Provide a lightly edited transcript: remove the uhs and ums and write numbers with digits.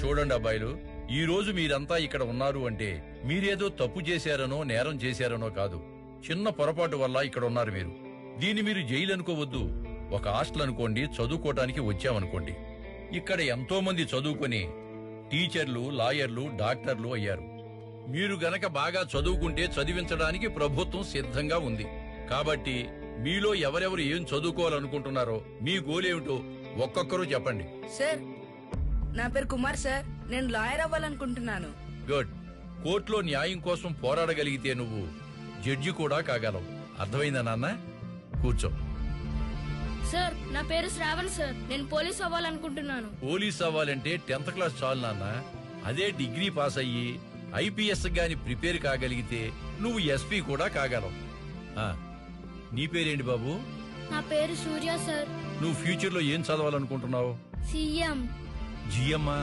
చూడండి అబ్బాయిలు, ఈ రోజు మీరంతా ఇక్కడ ఉన్నారు అంటే మీరేదో తప్పు చేశారనో నేరం చేశారనో కాదు. చిన్న పొరపాటు వల్ల ఇక్కడ ఉన్నారు మీరు. దీన్ని మీరు జైలు అనుకోవద్దు, ఒక హాస్టల్ అనుకోండి, చదువుకోవటానికి వచ్చామనుకోండి. ఇక్కడ ఎంతో మంది చదువుకొని టీచర్లు, లాయర్లు, డాక్టర్లు అయ్యారు. మీరు గనక బాగా చదువుకుంటే చదివించడానికి ప్రభుత్వం సిద్ధంగా ఉంది. కాబట్టి మీలో ఎవరెవరు ఏం చదువుకోవాలనుకుంటున్నారో, మీ గోలేమిటో ఒక్కొక్కరు చెప్పండి. సార్, నా పేరు కుమార్ సార్. నేను లాయర్ అవ్వాలనుకుంటున్నాను. గుడ్. కోర్టులో న్యాయం కోసం పోరాడగలిగితే నువ్వు జడ్జి కూడా కాగలవు. అర్థమైందా నాన్న? కూర్చో. సార్, నా పేరు శ్రావణ్ సార్. నేను పోలీస్ అవ్వాలనుకుంటున్నాను. పోలీస్ అవ్వాలంటే 10th క్లాస్ చాలు నాన్న. అదే డిగ్రీ పాస్ అయ్యి ఐపీఎస్ గాని ప్రిపేర్ కాగలిగితే నువ్వు ఎస్పీ కూడా కాగలవు. నీ పేరేంటి బాబు? నా పేరు సూర్య సార్. నువ్వు ఫ్యూచర్ లో ఏం చదవాలనుకుంటున్నావు? సీఎం. జిఎమ్మా?